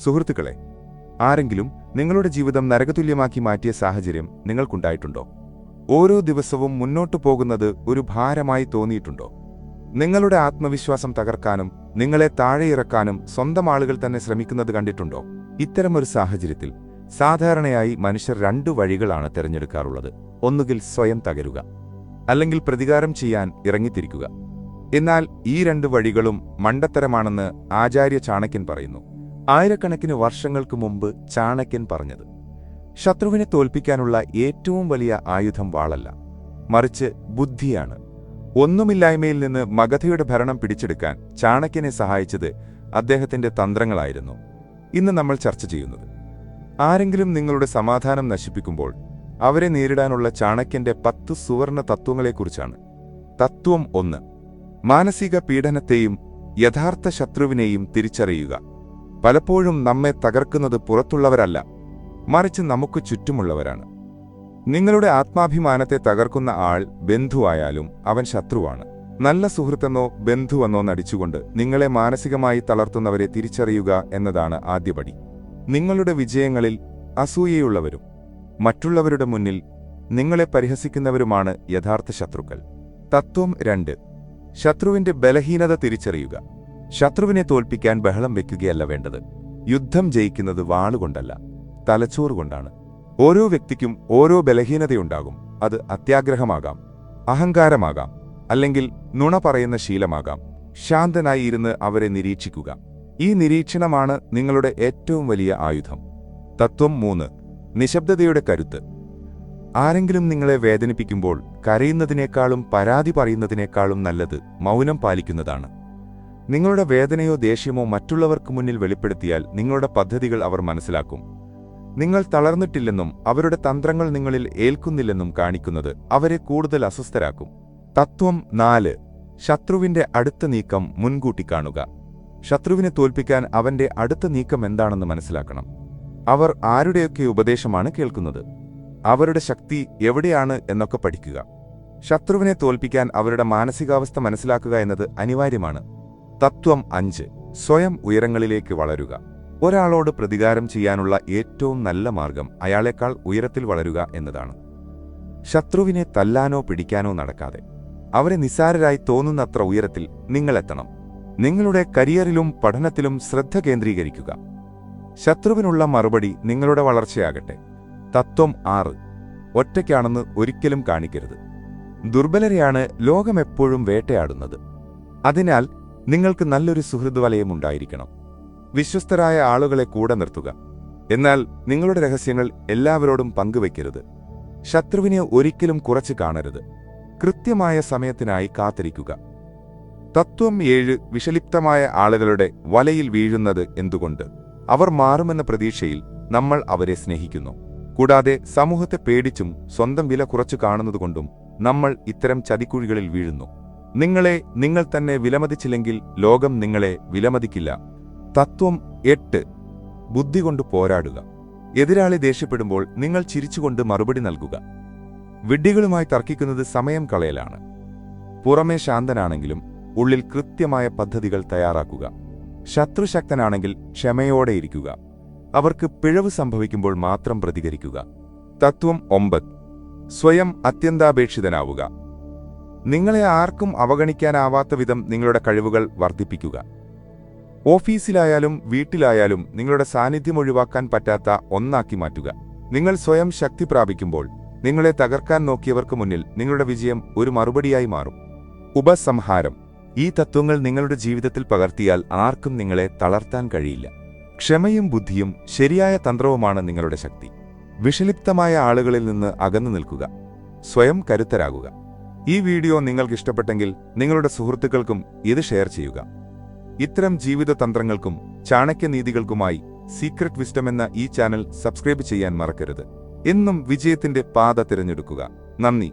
സുഹൃത്തുക്കളെ, ആരെങ്കിലും നിങ്ങളുടെ ജീവിതം നരകതുല്യമാക്കി മാറ്റിയ സാഹചര്യം നിങ്ങൾക്കുണ്ടായിട്ടുണ്ടോ? ഓരോ ദിവസവും മുന്നോട്ടു പോകുന്നത് ഒരു ഭാരമായി തോന്നിയിട്ടുണ്ടോ? നിങ്ങളുടെ ആത്മവിശ്വാസം തകർക്കാനും നിങ്ങളെ താഴെയിറക്കാനും സ്വന്തം ആളുകൾ തന്നെ ശ്രമിക്കുന്നത് കണ്ടിട്ടുണ്ടോ? ഇത്തരമൊരു സാഹചര്യത്തിൽ സാധാരണയായി മനുഷ്യർ 2 വഴികളാണ് തിരഞ്ഞെടുക്കാറുള്ളത്. ഒന്നുകിൽ സ്വയം തകരുക, അല്ലെങ്കിൽ പ്രതികാരം ചെയ്യാൻ ഇറങ്ങിത്തിരിക്കുക. എന്നാൽ ഈ 2 വഴികളും മണ്ടത്തരമാണെന്ന് ആചാര്യ ചാണക്യൻ പറയുന്നു. ആയിരക്കണക്കിന് വർഷങ്ങൾക്ക് മുമ്പ് ചാണക്യൻ പറഞ്ഞത്, ശത്രുവിനെ തോൽപ്പിക്കാനുള്ള ഏറ്റവും വലിയ ആയുധം വാളല്ല, മറിച്ച് ബുദ്ധിയാണ്. ഒന്നുമില്ലായ്മയിൽ നിന്ന് മഗധയുടെ ഭരണം പിടിച്ചെടുക്കാൻ ചാണക്യനെ സഹായിച്ചത് അദ്ദേഹത്തിന്റെ തന്ത്രങ്ങളായിരുന്നു. ഇന്ന് നമ്മൾ ചർച്ച ചെയ്യുന്നത് ആരെങ്കിലും നിങ്ങളുടെ സമാധാനം നശിപ്പിക്കുമ്പോൾ അവരെ നേരിടാനുള്ള ചാണക്യന്റെ 10 സുവർണ തത്വങ്ങളെക്കുറിച്ചാണ്. തത്വം 1: മാനസിക പീഡനത്തെയും യഥാർത്ഥ ശത്രുവിനെയും തിരിച്ചറിയുക. പലപ്പോഴും നമ്മെ തകർക്കുന്നത് പുറത്തുള്ളവരല്ല, മറിച്ച് നമുക്ക് ചുറ്റുമുള്ളവരാണ്. നിങ്ങളുടെ ആത്മാഭിമാനത്തെ തകർക്കുന്ന ആൾ ബന്ധുവായാലും അവൻ ശത്രുവാണ്. നല്ല സുഹൃത്തെന്നോ ബന്ധുവെന്നോ നടിച്ചുകൊണ്ട് നിങ്ങളെ മാനസികമായി തളർത്തുന്നവരെ തിരിച്ചറിയുക എന്നതാണ് ആദ്യപടി. നിങ്ങളുടെ വിജയങ്ങളിൽ അസൂയയുള്ളവരും മറ്റുള്ളവരുടെ മുന്നിൽ നിങ്ങളെ പരിഹസിക്കുന്നവരുമാണ് യഥാർത്ഥ ശത്രുക്കൾ. തത്വം 2: ശത്രുവിന്റെ ബലഹീനത തിരിച്ചറിയുക. ശത്രുവിനെ തോൽപ്പിക്കാൻ ബഹളം വെക്കുകയല്ല വേണ്ടത്. യുദ്ധം ജയിക്കുന്നത് വാളുകൊണ്ടല്ല, തലച്ചോറുകൊണ്ടാണ്. ഓരോ വ്യക്തിക്കും ഓരോ ബലഹീനതയുണ്ടാകും. അത് അത്യാഗ്രഹമാകാം, അഹങ്കാരമാകാം, അല്ലെങ്കിൽ നുണ പറയുന്ന ശീലമാകാം. ശാന്തനായി ഇരുന്ന് അവരെ നിരീക്ഷിക്കുക. ഈ നിരീക്ഷണമാണ് നിങ്ങളുടെ ഏറ്റവും വലിയ ആയുധം. തത്വം 3: നിശബ്ദതയുടെ കരുത്ത്. ആരെങ്കിലും നിങ്ങളെ വേദനിപ്പിക്കുമ്പോൾ കരയുന്നതിനേക്കാളും പരാതി പറയുന്നതിനേക്കാളും നല്ലത് മൗനം പാലിക്കുന്നതാണ്. നിങ്ങളുടെ വേദനയോ ദേഷ്യമോ മറ്റുള്ളവർക്ക് മുന്നിൽ വെളിപ്പെടുത്തിയാൽ നിങ്ങളുടെ പദ്ധതികൾ അവർ മനസ്സിലാക്കും. നിങ്ങൾ തളർന്നിട്ടില്ലെന്നും അവരുടെ തന്ത്രങ്ങൾ നിങ്ങളിൽ ഏൽക്കുന്നില്ലെന്നും കാണിക്കുന്നത് അവരെ കൂടുതൽ അസ്വസ്ഥരാക്കും. തത്വം 4: ശത്രുവിന്റെ അടുത്ത നീക്കം മുൻകൂട്ടി കാണുക. ശത്രുവിനെ തോൽപ്പിക്കാൻ അവന്റെ അടുത്ത നീക്കം എന്താണെന്ന് മനസ്സിലാക്കണം. അവർ ആരുടെയൊക്കെ ഉപദേശമാണ് കേൾക്കുന്നത്, അവരുടെ ശക്തി എവിടെയാണ് എന്നൊക്കെ പഠിക്കുക. ശത്രുവിനെ തോൽപ്പിക്കാൻ അവരുടെ മാനസികാവസ്ഥ മനസ്സിലാക്കുക എന്നത് അനിവാര്യമാണ്. തത്വം 5: സ്വയം ഉയരങ്ങളിലേക്ക് വളരുക. ഒരാളോട് പ്രതികാരം ചെയ്യാനുള്ള ഏറ്റവും നല്ല മാർഗം അയാളെക്കാൾ ഉയരത്തിൽ വളരുക എന്നതാണ്. ശത്രുവിനെ തല്ലാനോ പിടിക്കാനോ നടക്കാതെ അവരെ നിസ്സാരരായി തോന്നുന്നത്ര ഉയരത്തിൽ നിങ്ങളെത്തണം. നിങ്ങളുടെ കരിയറിലും പഠനത്തിലും ശ്രദ്ധ കേന്ദ്രീകരിക്കുക. ശത്രുവിനുള്ള മറുപടി നിങ്ങളുടെ വളർച്ചയാകട്ടെ. തത്വം 6: ഒറ്റയ്ക്കാണെന്ന് ഒരിക്കലും കാണിക്കരുത്. ദുർബലരെയാണ് ലോകമെപ്പോഴും വേട്ടയാടുന്നത്. അതിനാൽ നിങ്ങൾക്ക് നല്ലൊരു സുഹൃദ് വലയമുണ്ടായിരിക്കണം. വിശ്വസ്തരായ ആളുകളെ കൂടെ നിർത്തുക. എന്നാൽ നിങ്ങളുടെ രഹസ്യങ്ങൾ എല്ലാവരോടും പങ്കുവയ്ക്കരുത്. ശത്രുവിനെ ഒരിക്കലും കുറച്ച് കാണരുത്. കൃത്യമായ സമയത്തിനായി കാത്തിരിക്കുക. തത്വം 7: വിഷലിപ്തമായ ആളുകളുടെ വലയിൽ വീഴുന്നത് എന്തുകൊണ്ട്? അവർ മാറുമെന്ന പ്രതീക്ഷയിൽ നമ്മൾ അവരെ സ്നേഹിക്കുന്നു. കൂടാതെ സമൂഹത്തെ പേടിച്ചും സ്വന്തം വില കുറച്ചു കാണുന്നതുകൊണ്ടും നമ്മൾ ഇത്തരം ചതിക്കുഴികളിൽ വീഴുന്നു. നിങ്ങളെ നിങ്ങൾ തന്നെ വിലമതിച്ചില്ലെങ്കിൽ ലോകം നിങ്ങളെ വിലമതിക്കില്ല. തത്വം 8: ബുദ്ധി കൊണ്ട് പോരാടുക. എതിരാളി ദേഷ്യപ്പെടുമ്പോൾ നിങ്ങൾ ചിരിച്ചുകൊണ്ട് മറുപടി നൽകുക. വിഡ്ഢികളുമായി തർക്കിക്കുന്നത് സമയം കളയലാണ്. പുറമേ ശാന്തനാണെങ്കിലും ഉള്ളിൽ കൃത്യമായ പദ്ധതികൾ തയ്യാറാക്കുക. ശത്രുശക്തനാണെങ്കിൽ ക്ഷമയോടെയിരിക്കുക. അവർക്ക് പിഴവ് സംഭവിക്കുമ്പോൾ മാത്രം പ്രതികരിക്കുക. തത്വം 9: സ്വയം അത്യന്താപേക്ഷിതനാവുക. നിങ്ങളെ ആർക്കും അവഗണിക്കാനാവാത്ത വിധം നിങ്ങളുടെ കഴിവുകൾ വർദ്ധിപ്പിക്കുക. ഓഫീസിലായാലും വീട്ടിലായാലും നിങ്ങളുടെ സാന്നിധ്യം ഒഴിവാക്കാൻ പറ്റാത്ത ഒന്നാക്കി മാറ്റുക. നിങ്ങൾ സ്വയം ശക്തി പ്രാപിക്കുമ്പോൾ നിങ്ങളെ തകർക്കാൻ നോക്കിയവർക്ക് മുന്നിൽ നിങ്ങളുടെ വിജയം ഒരു മറുപടിയായി മാറും. ഉപസംഹാരം: ഈ തത്വങ്ങൾ നിങ്ങളുടെ ജീവിതത്തിൽ പകർത്തിയാൽ ആർക്കും നിങ്ങളെ തളർത്താൻ കഴിയില്ല. ക്ഷമയും ബുദ്ധിയും ശരിയായ തന്ത്രവുമാണ് നിങ്ങളുടെ ശക്തി. വിഷലിപ്തമായ ആളുകളിൽ നിന്ന് അകന്നു നിൽക്കുക. സ്വയം കരുത്തരാകുക. ഈ വീഡിയോ നിങ്ങൾക്ക് ഇഷ്ടപ്പെട്ടെങ്കിൽ നിങ്ങളുടെ സുഹൃത്തുക്കൾക്കും ഇത് ഷെയർ ചെയ്യുക. ഇത്തരം ജീവിത തന്ത്രങ്ങൾക്കും ചാണക്യനീതികൾക്കുമായി സീക്രട്ട് വിസ്ഡം എന്ന ഈ ചാനൽ സബ്സ്ക്രൈബ് ചെയ്യാൻ മറക്കരുത്. എന്നും വിജയത്തിന്റെ പാത തിരഞ്ഞെടുക്കുക. നന്ദി.